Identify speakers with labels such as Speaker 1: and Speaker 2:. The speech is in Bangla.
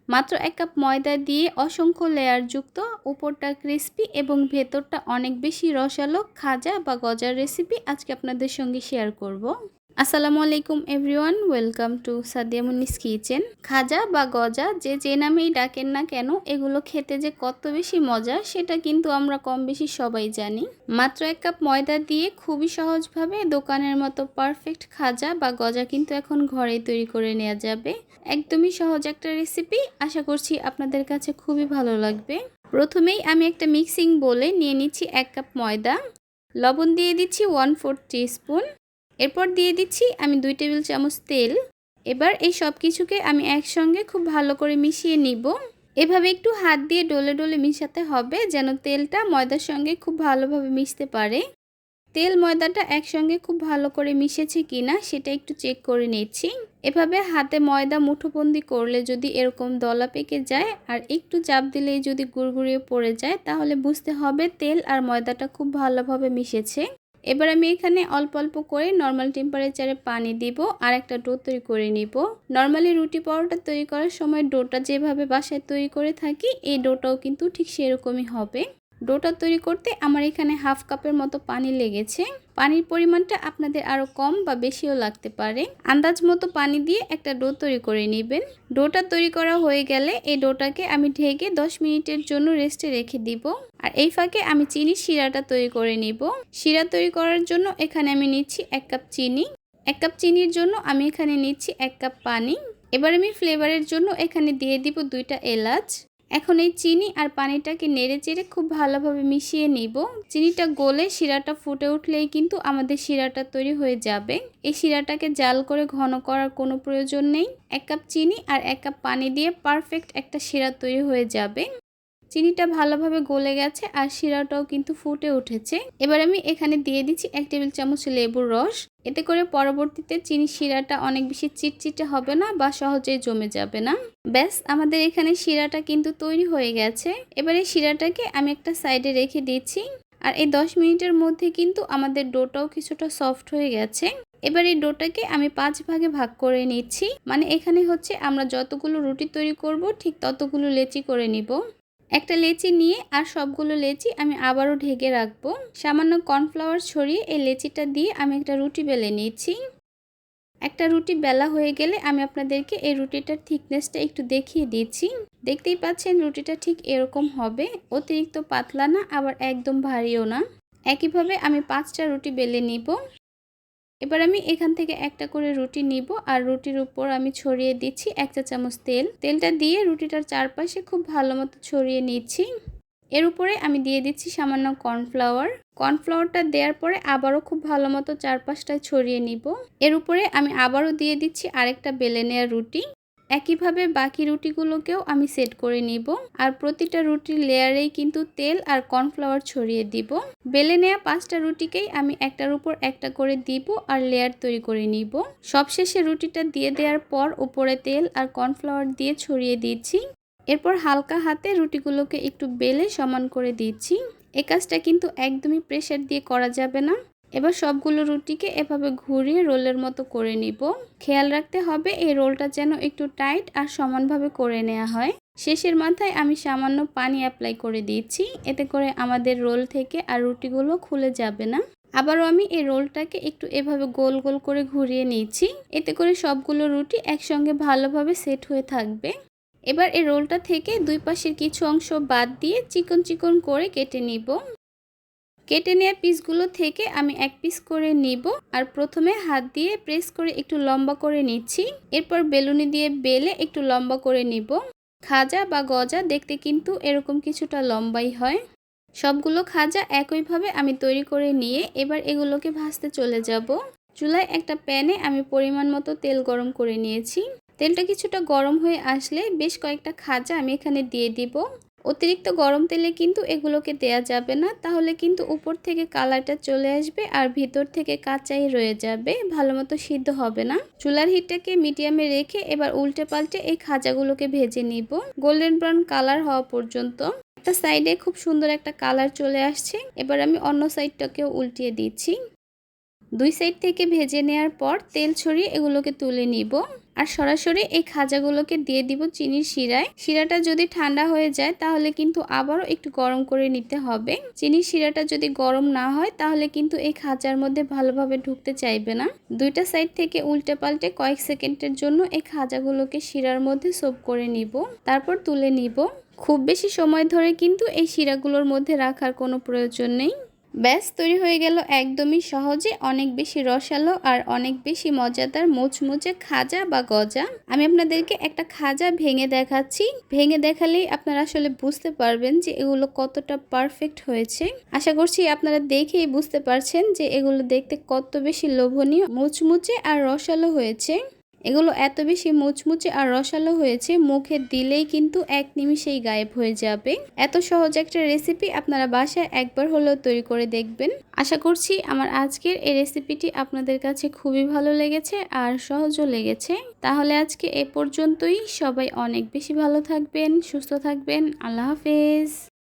Speaker 1: মাত্র 1 কাপ ময়দা দিয়ে অসংখ্য লেয়ারযুক্ত, উপরটা ক্রিস্পি এবং ভেতরটা অনেক বেশি রসালো খাজা বা গজার রেসিপি আজকে আপনাদের সঙ্গে শেয়ার করব। আসসালামু আলাইকুম everyone, welcome to Sadia Munni's kitchen. খাজা বা গজা যে নামেই ডাকেন না কেন, এগুলো খেতে যে কত বেশি মজা সেটা কিন্তু আমরা কম বেশি সবাই জানি। মাত্র 1 কাপ ময়দা দিয়ে খুবই সহজভাবে দোকানের মতো পারফেক্ট খাজা বা গজা কিন্তু এখন ঘরেই তৈরি করে নেওয়া যাবে। একদমই সহজ একটা রেসিপি, আশা করছি আপনাদের কাছে খুবই ভালো লাগবে। প্রথমেই আমি একটা মিক্সিং বোলে নিয়ে নিচ্ছি 1 কাপ ময়দা, লবণ দিয়ে দিচ্ছি 1/4 টিস্পুন, এরপর দিয়ে দিচ্ছি আমি 2 টেবিল চামচ তেল। এবার এই সব কিছুকে আমি একসঙ্গে খুব ভালো করে মিশিয়ে নিব। এভাবে একটু হাত দিয়ে ডলে ডলে মিশাতে হবে যেন তেলটা ময়দার সঙ্গে খুব ভালোভাবে মিশতে পারে। তেল ময়দাটা একসঙ্গে খুব ভালো করে মিশেছে কিনা সেটা একটু চেক করে নিচ্ছি। এভাবে হাতে ময়দা মুঠোবন্দি করলে যদি এরকম দলা পেকে যায় আর একটু চাপ দিলেই যদি গুড়গুড়িয়ে পড়ে যায়, তাহলে বুঝতে হবে তেল আর ময়দাটা খুব ভালোভাবে মিশেছে। এবার আমি এখানে অল্প অল্প করে নর্মাল টেম্পারেচারে পানি দিব আর একটা ডো তৈরি করে নিব। নর্মালি রুটি পরোটা তৈরি করার সময় ডোটা যেভাবে বাসায় তৈরি করে থাকি, এই ডোটাও কিন্তু ঠিক সেরকমই হবে। ডোটা তৈরি করতে আমার এখানে 1/2 কাপের মতো পানি লেগেছে। পানির পরিমাণটা আপনাদের আরও কম বা বেশিও লাগতে পারে। আন্দাজ মতো পানি দিয়ে একটা ডো তৈরি করে নেবেন। ডোটা তৈরি করা হয়ে গেলে এই ডোটাকে আমি ঢেকে 10 মিনিটের জন্য রেস্টে রেখে দিব। আর এই ফাঁকে আমি চিনির শিরাটা তৈরি করে নিব। শিরা তৈরি করার জন্য এখানে আমি নিচ্ছি 1 কাপ চিনি। 1 কাপ চিনির জন্য আমি এখানে নিচ্ছি 1 কাপ পানি। এবার আমি ফ্লেভারের জন্য এখানে দিয়ে দিব 2টা এলাচ। এখন এই চিনি আর পানিটাকে নেড়ে চেড়ে খুব ভালোভাবে মিশিয়ে নিব। চিনিটা গলে শিরাটা ফুটে উঠলেই কিন্তু আমাদের শিরাটা তৈরি হয়ে যাবে। এই শিরাটাকে জাল করে ঘন করার কোনো প্রয়োজন নেই। 1 কাপ চিনি আর 1 কাপ পানি দিয়ে পারফেক্ট একটা শিরা তৈরি হয়ে যাবে। চিনিটা ভালোভাবে গলে গেছে আর শিরাটাও কিন্তু ফুটে উঠেছে। এবার আমি এখানে দিয়ে দিচ্ছি 1 টেবিল চামচ লেবুর রস। এতে করে পরবর্তীতে চিনির শিরাটা অনেক বেশি চিটচিটে হবে না বা সহজেই জমে যাবে না। ব্যাস, আমাদের এখানে শিরাটা কিন্তু তৈরি হয়ে গেছে। এবারে শিরাটাকে আমি একটা সাইডে রেখে দিচ্ছি। আর এই 10 মিনিটের মধ্যে কিন্তু আমাদের ডোটাও কিছুটা সফট হয়ে গেছে। এবার এই ডোটাকে আমি 5 ভাগে ভাগ করে নিচ্ছি। মানে এখানে হচ্ছে আমরা যতগুলো রুটি তৈরি করব ঠিক ততগুলো লেচি করে নিব। একটা লেচি নিয়ে আর সবগুলো লেচি আমি আবারও ঢেকে রাখবো। সামান্য কর্নফ্লাওয়ার ছড়িয়ে এই লেচিটা দিয়ে আমি একটা রুটি বেলে নিচ্ছি। একটা রুটি বেলা হয়ে গেলে আমি আপনাদেরকে এই রুটিটার থিকনেসটা একটু দেখিয়ে দিচ্ছি। দেখতেই পাচ্ছেন রুটিটা ঠিক এরকম হবে, অতিরিক্ত পাতলা না আবার একদম ভারীও না। একইভাবে আমি 5টা রুটি বেলে নিব। এবার আমি এখান থেকে একটা করে রুটি নিব আর রুটির উপর আমি ছড়িয়ে দিচ্ছি 1 চা চামচ তেল। তেলটা দিয়ে রুটিটার চারপাশে খুব ভালো মতো ছড়িয়ে নিচ্ছি। এর উপরে আমি দিয়ে দিচ্ছি সামান্য কর্নফ্লাওয়ার। কর্নফ্লাওয়ারটা দেওয়ার পরে আবারও খুব ভালো মতো চারপাশটায় ছড়িয়ে নিব। এর উপরে আমি আবারও দিয়ে দিচ্ছি আরেকটা বেলে নেওয়া রুটি। একইভাবে বাকি রুটিগুলোকেও আমি সেট করে নিব। আর প্রতিটা রুটির লেয়ারেই কিন্তু তেল আর কর্নফ্লাওয়ার ছড়িয়ে দিব। বেলে নেওয়া 5টা রুটিকেই আমি একটার উপর একটা করে দিব আর লেয়ার তৈরি করে নিব। সবশেষে রুটিটা দিয়ে দেওয়ার পর উপরে তেল আর কর্নফ্লাওয়ার দিয়ে ছড়িয়ে দিচ্ছি। এরপর হালকা হাতে রুটিগুলোকে একটু বেলে সমান করে দিচ্ছি। এই কাজটা কিন্তু একদমই প্রেসার দিয়ে করা যাবে না। এবার সবগুলো রুটিকে এভাবে ঘুরিয়ে রোলের মতো করে নিব। খেয়াল রাখতে হবে এই রোলটা যেন একটু টাইট আর সমানভাবে করে নেওয়া হয়। শেষের মাথায় আমি সামান্য পানি অ্যাপ্লাই করে দিচ্ছি, এতে করে আমাদের রোল থেকে আর রুটিগুলো খুলে যাবে না। আবারও আমি এই রোলটাকে একটু এভাবে গোল গোল করে ঘুরিয়ে নিচ্ছি, এতে করে সবগুলো রুটি একসঙ্গে ভালোভাবে সেট হয়ে থাকবে। এবার এই রোলটা থেকে দুই পাশের কিছু অংশ বাদ দিয়ে চিকন চিকন করে কেটে নিব। কেটে নেওয়া পিসগুলো থেকে আমি 1 পিস করে নিব আর প্রথমে হাত দিয়ে প্রেস করে একটু লম্বা করে নিচ্ছি। এরপর বেলুনি দিয়ে বেলে একটু লম্বা করে নিব। খাজা বা গজা দেখতে কিন্তু এরকম কিছুটা লম্বাই হয়। সবগুলো খাজা একইভাবে আমি তৈরি করে নিয়ে এবার এগুলোকে ভাজতে চলে যাব। চুলায় একটা প্যানে আমি পরিমাণ মতো তেল গরম করে নিয়েছি। তেলটা কিছুটা গরম হয়ে আসলে বেশ কয়েকটা খাজা আমি এখানে দিয়ে দিব। অতিরিক্ত গরম তেলে কিন্তু এগুলোকে দেয়া যাবে না, তাহলে কিন্তু উপর থেকে কালারটা চলে আসবে আর ভিতর থেকে কাঁচাই রয়ে যাবে, ভালো মতো সিদ্ধ হবে না। চুলার হিটটাকে মিডিয়ামে রেখে এবার উল্টে পাল্টে এই খাজাগুলোকে ভেজে নিব গোল্ডেন ব্রাউন কালার হওয়া পর্যন্ত। একটা সাইডে খুব সুন্দর একটা কালার চলে আসছে, এবার আমি অন্য সাইডটাকেও উল্টিয়ে দিচ্ছি। দুই সাইড থেকে ভেজে নেওয়ার পর তেল ছড়িয়ে এগুলোকে তুলে নিব। আর সরাসরি এই খাজাগুলোকে দিয়ে দিব চিনির শিরায়। শিরাটা যদি ঠান্ডা হয়ে যায় তাহলে কিন্তু আবারও একটু গরম করে নিতে হবে। চিনির শিরাটা যদি গরম না হয় তাহলে কিন্তু এই খাজার মধ্যে ভালোভাবে ঢুকতে চাইবে না। দুইটা সাইড থেকে উল্টে পাল্টে কয়েক সেকেন্ডের জন্য এই খাজাগুলোকে শিরার মধ্যে সোপ করে নিব, তারপর তুলে নিব। খুব বেশি সময় ধরে কিন্তু এই শিরাগুলোর মধ্যে রাখার কোনো প্রয়োজন নেই। ব্যাস তৈরি হয়ে গেল একদমই সহজে অনেক বেশি রসালো আর অনেক বেশি মজাদার মুচমুচে খাজা বা গজা। আমি আপনাদেরকে একটা খাজা ভেঙে দেখাচ্ছি। ভেঙে দেখালেই আপনারা আসলে বুঝতে পারবেন যে এগুলো কতটা পারফেক্ট হয়েছে। আশা করছি আপনারা দেখেই বুঝতে পারছেন যে এগুলো দেখতে কত বেশি লোভনীয়, মুচমুচে আর রসালো হয়েছে। এগুলো এত বেশি মুচমুচে আর রসালো হয়েছে, মুখে দিলেই কিন্তু এক নিমিষেই গায়েব হয়ে যাবে। এত সহজ একটা রেসিপি আপনারা বাসায় একবার হলেও তৈরি করে দেখবেন। আশা করছি আমার আজকের এই রেসিপিটি আপনাদের কাছে খুবই ভালো লেগেছে আর সহজও লেগেছে। তাহলে আজকে এ পর্যন্তই। সবাই অনেক বেশি ভালো থাকবেন, সুস্থ থাকবেন। আল্লাহ হাফেজ।